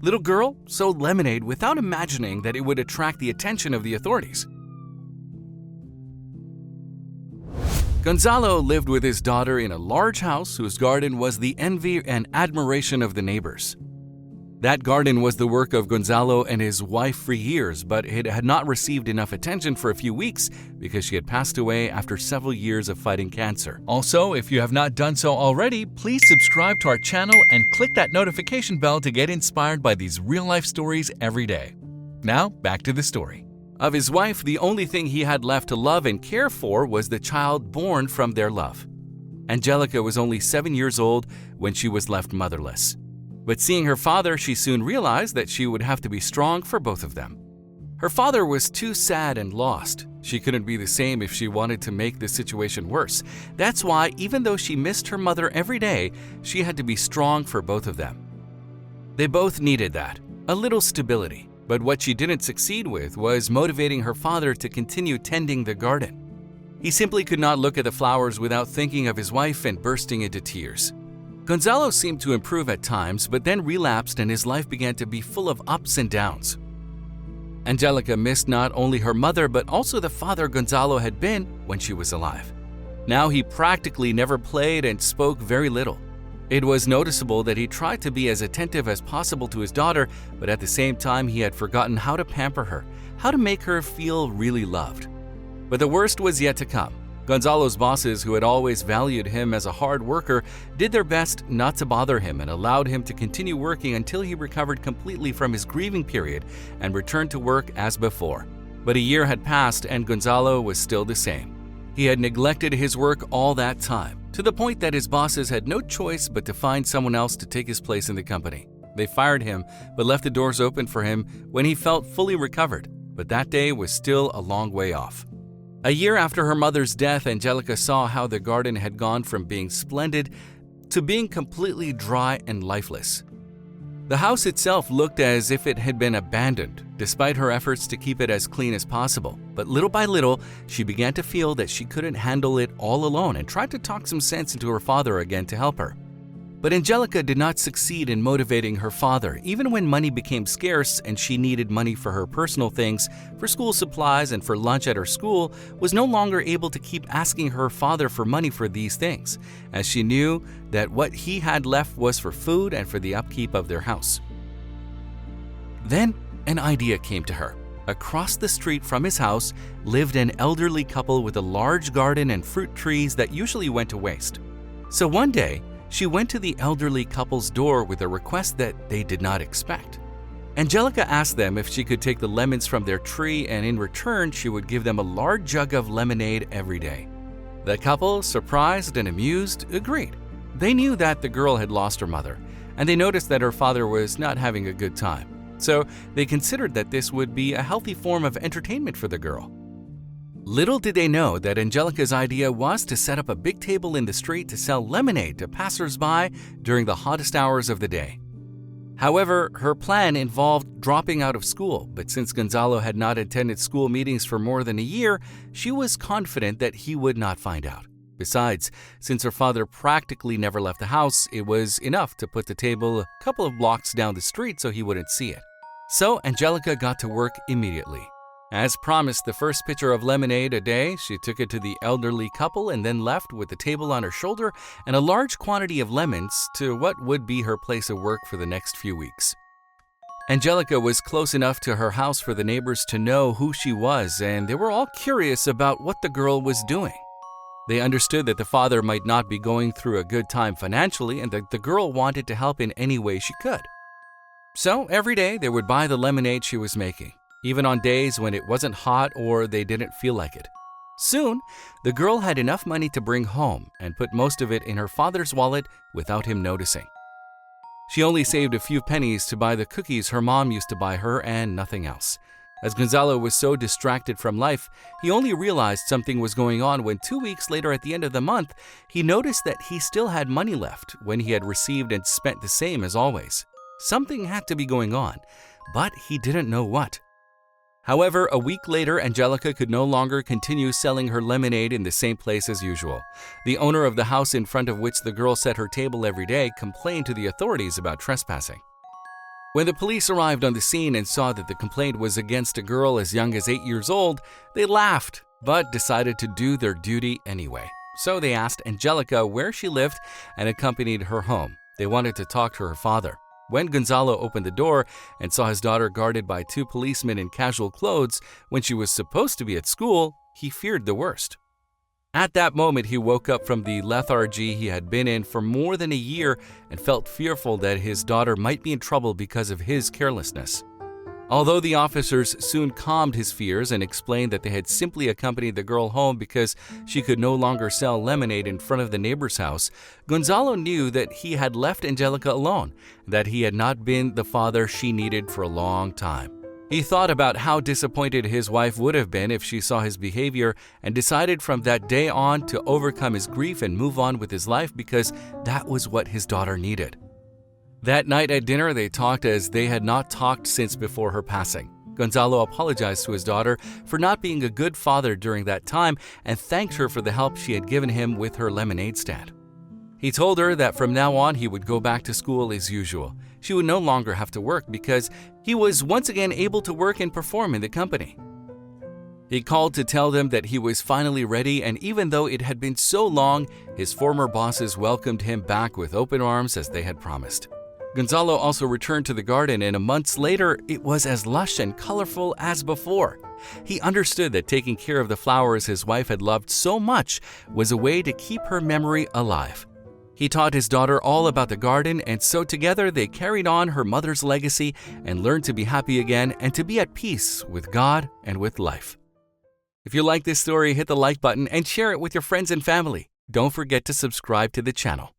Little girl sold lemonade without imagining that it would attract the attention of the authorities. Gonzalo lived with his daughter in a large house whose garden was the envy and admiration of the neighbors. That garden was the work of Gonzalo and his wife for years, but it had not received enough attention for a few weeks because she had passed away after several years of fighting cancer. Also, if you have not done so already, please subscribe to our channel and click that notification bell to get inspired by these real-life stories every day. Now, back to the story. Of his wife, the only thing he had left to love and care for was the child born from their love. Angelica was only 7 years old when she was left motherless. But seeing her father, she soon realized that she would have to be strong for both of them. Her father was too sad and lost. She couldn't be the same if she wanted to make the situation worse. That's why, even though she missed her mother every day, she had to be strong for both of them. They both needed that, a little stability. But what she didn't succeed with was motivating her father to continue tending the garden. He simply could not look at the flowers without thinking of his wife and bursting into tears. Gonzalo seemed to improve at times, but then relapsed and his life began to be full of ups and downs. Angelica missed not only her mother, but also the father Gonzalo had been when she was alive. Now he practically never played and spoke very little. It was noticeable that he tried to be as attentive as possible to his daughter, but at the same time he had forgotten how to pamper her, how to make her feel really loved. But the worst was yet to come. Gonzalo's bosses, who had always valued him as a hard worker, did their best not to bother him and allowed him to continue working until he recovered completely from his grieving period and returned to work as before. But a year had passed and Gonzalo was still the same. He had neglected his work all that time, to the point that his bosses had no choice but to find someone else to take his place in the company. They fired him, but left the doors open for him when he felt fully recovered. But that day was still a long way off. A year after her mother's death, Angelica saw how the garden had gone from being splendid to being completely dry and lifeless. The house itself looked as if it had been abandoned, despite her efforts to keep it as clean as possible. But little by little, she began to feel that she couldn't handle it all alone and tried to talk some sense into her father again to help her. But Angelica did not succeed in motivating her father, even when money became scarce and she needed money for her personal things, for school supplies and for lunch at her school, was no longer able to keep asking her father for money for these things, as she knew that what he had left was for food and for the upkeep of their house. Then an idea came to her. Across the street from his house lived an elderly couple with a large garden and fruit trees that usually went to waste. So one day, she went to the elderly couple's door with a request that they did not expect. Angelica asked them if she could take the lemons from their tree, and in return, she would give them a large jug of lemonade every day. The couple, surprised and amused, agreed. They knew that the girl had lost her mother, and they noticed that her father was not having a good time. So they considered that this would be a healthy form of entertainment for the girl. Little did they know that Angelica's idea was to set up a big table in the street to sell lemonade to passers-by during the hottest hours of the day. However, her plan involved dropping out of school, but since Gonzalo had not attended school meetings for more than a year, she was confident that he would not find out. Besides, since her father practically never left the house, it was enough to put the table a couple of blocks down the street so he wouldn't see it. So Angelica got to work immediately. As promised, the first pitcher of lemonade a day, she took it to the elderly couple and then left with the table on her shoulder and a large quantity of lemons to what would be her place of work for the next few weeks. Angelica was close enough to her house for the neighbors to know who she was, and they were all curious about what the girl was doing. They understood that the father might not be going through a good time financially and that the girl wanted to help in any way she could. So every day they would buy the lemonade she was making, even on days when it wasn't hot or they didn't feel like it. Soon, the girl had enough money to bring home and put most of it in her father's wallet without him noticing. She only saved a few pennies to buy the cookies her mom used to buy her and nothing else. As Gonzalo was so distracted from life, he only realized something was going on when 2 weeks later at the end of the month, he noticed that he still had money left when he had received and spent the same as always. Something had to be going on, but he didn't know what. However, a week later, Angelica could no longer continue selling her lemonade in the same place as usual. The owner of the house in front of which the girl set her table every day complained to the authorities about trespassing. When the police arrived on the scene and saw that the complaint was against a girl as young as 8 years old, they laughed, but decided to do their duty anyway. So they asked Angelica where she lived and accompanied her home. They wanted to talk to her father. When Gonzalo opened the door and saw his daughter guarded by 2 policemen in casual clothes when she was supposed to be at school, he feared the worst. At that moment, he woke up from the lethargy he had been in for more than a year and felt fearful that his daughter might be in trouble because of his carelessness. Although the officers soon calmed his fears and explained that they had simply accompanied the girl home because she could no longer sell lemonade in front of the neighbor's house, Gonzalo knew that he had left Angelica alone, that he had not been the father she needed for a long time. He thought about how disappointed his wife would have been if she saw his behavior and decided from that day on to overcome his grief and move on with his life because that was what his daughter needed. That night at dinner, they talked as they had not talked since before her passing. Gonzalo apologized to his daughter for not being a good father during that time and thanked her for the help she had given him with her lemonade stand. He told her that from now on he would go back to school as usual. She would no longer have to work because he was once again able to work and perform in the company. He called to tell them that he was finally ready, and even though it had been so long, his former bosses welcomed him back with open arms as they had promised. Gonzalo also returned to the garden, and months later, it was as lush and colorful as before. He understood that taking care of the flowers his wife had loved so much was a way to keep her memory alive. He taught his daughter all about the garden, and so together they carried on her mother's legacy and learned to be happy again and to be at peace with God and with life. If you like this story, hit the like button and share it with your friends and family. Don't forget to subscribe to the channel.